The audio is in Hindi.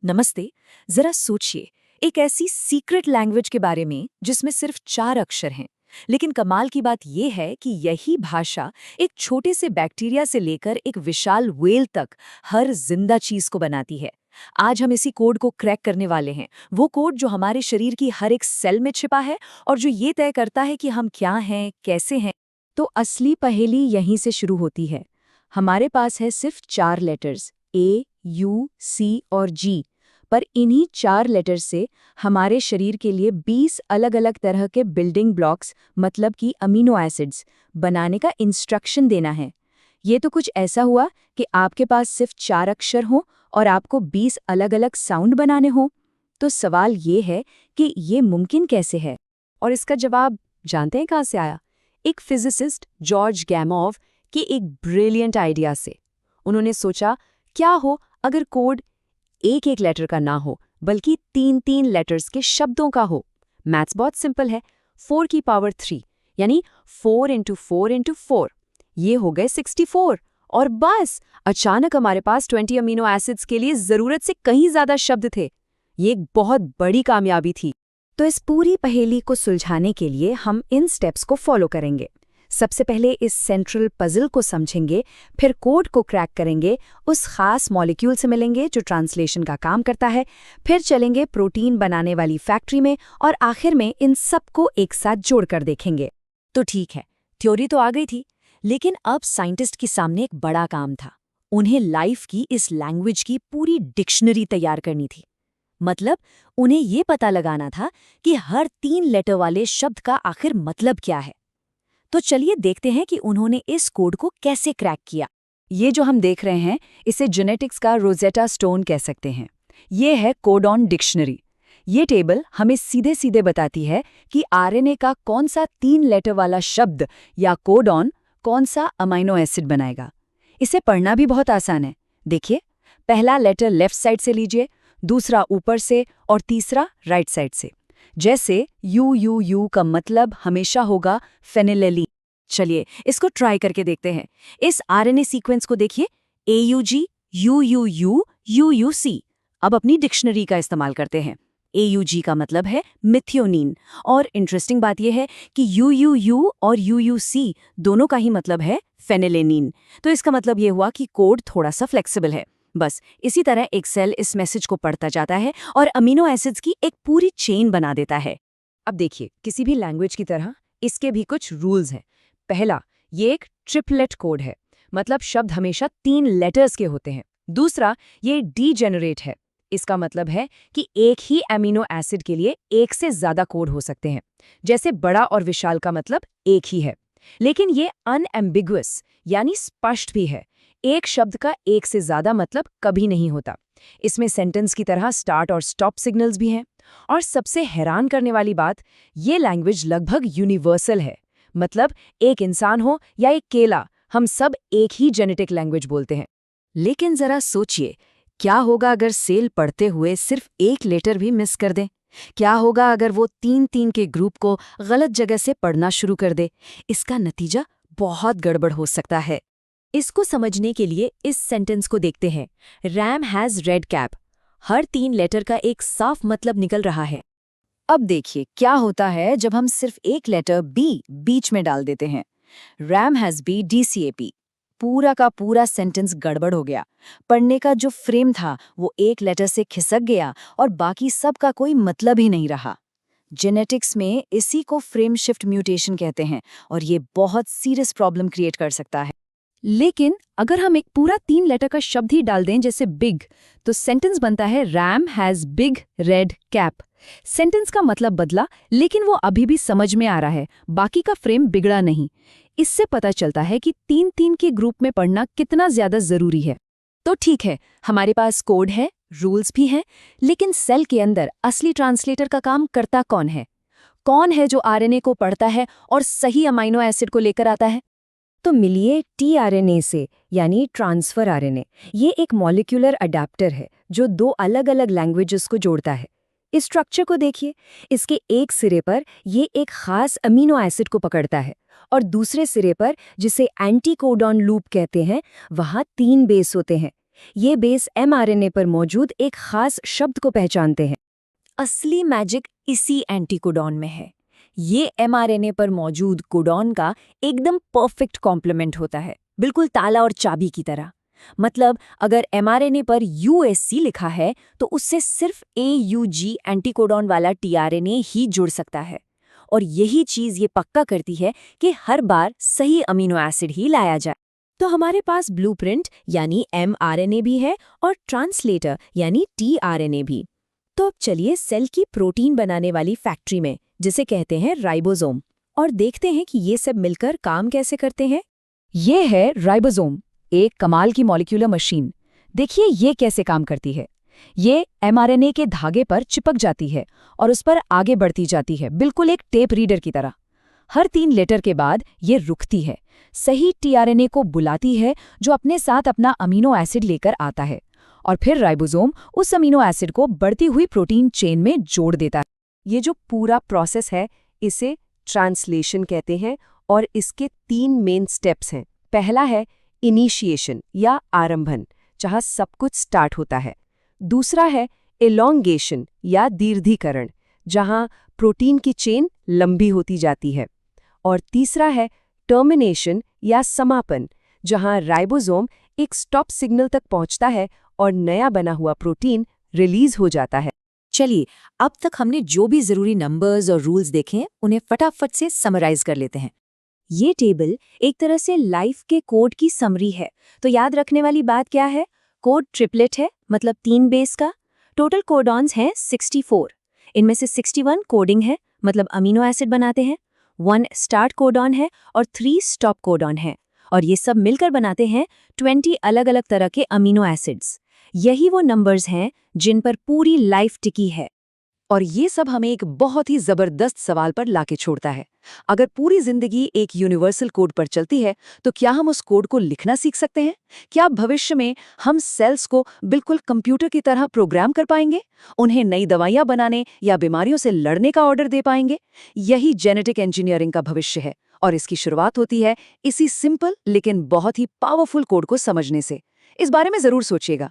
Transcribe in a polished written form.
नमस्ते। जरा सोचिए, एक ऐसी सीक्रेट लैंग्वेज के बारे में जिसमें सिर्फ 4 अक्षर हैं। लेकिन कमाल की बात यह है कि यही भाषा एक छोटे से बैक्टीरिया से लेकर एक विशाल व्हेल तक हर जिंदा चीज को बनाती है। आज हम इसी कोड को क्रैक करने वाले हैं, वो कोड जो हमारे शरीर की हर एक सेल में छिपा है और जो ये तय करता है कि हम क्या हैं, कैसे हैं। तो असली पहेली यहीं से शुरू होती है। हमारे पास है सिर्फ 4 लेटर्स, ए, यू, सी और जी। पर इन्हीं 4 लेटर से हमारे शरीर के लिए 20 अलग अलग तरह के बिल्डिंग ब्लॉक्स, मतलब कि अमीनो एसिड्स बनाने का इंस्ट्रक्शन देना है। ये तो कुछ ऐसा हुआ कि आपके पास सिर्फ 4 अक्षर हों और आपको 20 अलग अलग साउंड बनाने हों। तो सवाल ये है कि ये मुमकिन कैसे है? और इसका जवाब जानते हैं कहाँ से आया? एक फिजिसिस्ट जॉर्ज गैमोव के एक ब्रिलियंट आइडिया से। उन्होंने सोचा, क्या हो अगर कोड एक एक लेटर का ना हो बल्कि 3-3 लेटर्स के शब्दों का हो। मैथ्स बहुत सिंपल है। 4 की पावर 3 यानी 4 इंटू 4 इंटू 4, ये हो गए 64। और बस अचानक हमारे पास 20 अमीनो एसिड्स के लिए जरूरत से कहीं ज्यादा शब्द थे। ये एक बहुत बड़ी कामयाबी थी। तो इस पूरी पहेली को सुलझाने के लिए हम इन स्टेप्स को फॉलो करेंगे। सबसे पहले इस सेंट्रल पजल को समझेंगे, फिर कोड को क्रैक करेंगे, उस खास मॉलिक्यूल से मिलेंगे जो ट्रांसलेशन का काम करता है, फिर चलेंगे प्रोटीन बनाने वाली फैक्ट्री में और आखिर में इन सबको एक साथ जोड़कर देखेंगे। तो ठीक है, थ्योरी तो आ गई थी, लेकिन अब साइंटिस्ट के सामने एक बड़ा काम था। उन्हें लाइफ की इस लैंग्वेज की पूरी डिक्शनरी तैयार करनी थी। मतलब उन्हें ये पता लगाना था कि हर 3 लेटर वाले शब्द का आखिर मतलब क्या है। तो चलिए देखते हैं कि उन्होंने इस कोड को कैसे क्रैक किया। ये जो हम देख रहे हैं, इसे जेनेटिक्स का रोजेटा स्टोन कह सकते हैं। ये है कोडॉन डिक्शनरी। ये टेबल हमें सीधे सीधे बताती है कि आरएनए का कौन सा 3 लेटर वाला शब्द या कोडॉन कौन सा अमीनो एसिड बनाएगा। इसे पढ़ना भी बहुत आसान है। देखिए, पहला लेटर लेफ्ट साइड से लीजिए, दूसरा ऊपर से और तीसरा राइट साइड से। जैसे यू का मतलब हमेशा होगा फेनिलैलीन। चलिए इसको ट्राई करके देखते हैं। इस आरएनए सीक्वेंस को देखिए, AUG, UUU, UUC। अब अपनी डिक्शनरी का इस्तेमाल करते हैं। AUG का मतलब है मिथियोनिन, और इंटरेस्टिंग बात यह है कि UUU और UUC दोनों का ही मतलब है फेनिलैलीन। तो इसका मतलब ये हुआ कि कोड थोड़ा सा फ्लेक्सिबल है। बस इसी तरह एक सेल इस मैसेज को पढ़ता जाता है और अमीनो एसिड्स की एक पूरी चेन बना देता है। अब देखिए, किसी भी लैंग्वेज की तरह इसके भी कुछ रूल्स हैं। पहला, ये एक ट्रिपलेट कोड है, मतलब शब्द हमेशा 3 लेटर्स के होते हैं। दूसरा, ये डीजेनरेट है। इसका मतलब है कि एक ही अमीनो एसिड के लिए एक से ज्यादा कोड हो सकते हैं। जैसे बड़ा और विशाल का मतलब एक ही है। लेकिन ये अनएम्बिगुअस यानी स्पष्ट भी है। एक शब्द का एक से ज्यादा मतलब कभी नहीं होता। इसमें सेंटेंस की तरह स्टार्ट और स्टॉप सिग्नल्स भी हैं। और सबसे हैरान करने वाली बात, ये लैंग्वेज लगभग यूनिवर्सल है। मतलब एक इंसान हो या एक केला, हम सब एक ही जेनेटिक लैंग्वेज बोलते हैं। लेकिन जरा सोचिए, क्या होगा अगर सेल पढ़ते हुए सिर्फ एक लेटर भी मिस कर दें? क्या होगा अगर वो 3-3 के ग्रुप को गलत जगह से पढ़ना शुरू कर दे? इसका नतीजा बहुत गड़बड़ हो सकता है। इसको समझने के लिए इस सेंटेंस को देखते हैं। Ram has red cap. हर 3 लेटर का एक साफ मतलब निकल रहा है। अब देखिए क्या होता है जब हम सिर्फ एक लेटर बी बीच में डाल देते हैं। Ram has B DCAP। पूरा का पूरा सेंटेंस गड़बड़ हो गया। पढ़ने का जो फ्रेम था वो एक लेटर से खिसक गया और बाकी सब का कोई मतलब ही नहीं रहा। जेनेटिक्स में इसी को फ्रेम शिफ्ट म्यूटेशन कहते हैं और ये बहुत सीरियस प्रॉब्लम क्रिएट कर सकता है। लेकिन अगर हम एक पूरा 3 लेटर का शब्द ही डाल दें, जैसे बिग, तो सेंटेंस बनता है RAM has big red cap. Sentence का मतलब बदला, लेकिन वो अभी भी समझ में आ रहा है। बाकी का फ्रेम बिगड़ा नहीं। इससे पता चलता है कि 3-3 के ग्रुप में पढ़ना कितना ज्यादा जरूरी है। तो ठीक है, हमारे पास कोड है, रूल्स भी हैं, लेकिन सेल के अंदर असली ट्रांसलेटर का काम करता कौन है? कौन है जो आरएनए को पढ़ता है और सही अमीनो एसिड को लेकर आता है? तो मिलिए tRNA से, यानी ट्रांसफर आरएनए। ये एक मॉलिक्यूलर अडेप्टर है जो 2 अलग अलग लैंग्वेजेस को जोड़ता है। इस स्ट्रक्चर को देखिए, इसके एक सिरे पर ये एक खास अमीनो एसिड को पकड़ता है और दूसरे सिरे पर, जिसे एंटीकोडॉन लूप कहते हैं, वहाँ 3 बेस होते हैं। ये बेस mRNA पर मौजूद एक खास शब्द को पहचानते हैं। असली मैजिक इसी एंटीकोडॉन में है। ये mRNA पर मौजूद कोडॉन का एकदम परफेक्ट कॉम्प्लीमेंट होता है, बिल्कुल ताला और चाबी की तरह। मतलब अगर mRNA पर USC लिखा है तो उससे सिर्फ AUG एंटीकोडॉन वाला tRNA ही जुड़ सकता है। और यही चीज ये पक्का करती है कि हर बार सही अमीनो एसिड ही लाया जाए। तो हमारे पास ब्लूप्रिंट यानी mRNA भी है और ट्रांसलेटर यानी tRNA भी। तो अब चलिए सेल की प्रोटीन बनाने वाली फैक्ट्री में, जिसे कहते हैं राइबोसोम, और देखते हैं कि ये सब मिलकर काम कैसे करते हैं। ये है राइबोसोम, एक कमाल की मॉलिक्यूलर मशीन। देखिए ये कैसे काम करती है। ये mRNA के धागे पर चिपक जाती है और उस पर आगे बढ़ती जाती है, बिल्कुल एक टेप रीडर की तरह। हर 3 लेटर के बाद ये रुकती है, सही tRNA को बुलाती है जो अपने साथ अपना अमीनो एसिड लेकर आता है, और फिर राइबोसोम उस अमीनो एसिड को बढ़ती हुई प्रोटीन चेन में जोड़ देता है। ये जो पूरा प्रोसेस है इसे ट्रांसलेशन कहते हैं और इसके 3 मेन स्टेप्स हैं। पहला है इनिशिएशन या आरंभन, जहाँ सब कुछ स्टार्ट होता है। दूसरा है एलोंगेशन या दीर्घीकरण, जहाँ प्रोटीन की चेन लंबी होती जाती है। और तीसरा है टर्मिनेशन या समापन, जहाँ राइबोसोम एक स्टॉप सिग्नल तक पहुंचता है और नया बना हुआ प्रोटीन रिलीज हो जाता है। चलिए, अब तक हमने जो भी जरूरी नंबर्स और रूल्स देखे हैं उन्हें फटाफट से समराइज कर लेते हैं। ये टेबल एक तरह से लाइफ के कोड की समरी है। तो याद रखने वाली बात क्या है? कोड ट्रिपलेट है, मतलब 3 बेस का। टोटल कोडॉन्स हैं 64। इनमें से 61 कोडिंग है, मतलब अमीनो एसिड बनाते हैं, 1 स्टार्ट कोडॉन है और 3 स्टॉप कोडॉन है। और ये सब मिलकर बनाते हैं 20 अलग अलग तरह के अमीनो एसिड्स। यही वो नंबर्स हैं जिन पर पूरी लाइफ टिकी है। और ये सब हमें एक बहुत ही जबरदस्त सवाल पर लाके छोड़ता है। अगर पूरी जिंदगी एक यूनिवर्सल कोड पर चलती है तो क्या हम उस कोड को लिखना सीख सकते हैं? क्या भविष्य में हम सेल्स को बिल्कुल कंप्यूटर की तरह प्रोग्राम कर पाएंगे, उन्हें नई दवाइयां बनाने या बीमारियों से लड़ने का ऑर्डर दे पाएंगे? यही जेनेटिक इंजीनियरिंग का भविष्य है, और इसकी शुरुआत होती है इसी सिंपल लेकिन बहुत ही पावरफुल कोड को समझने से। इस बारे में जरूर सोचिएगा।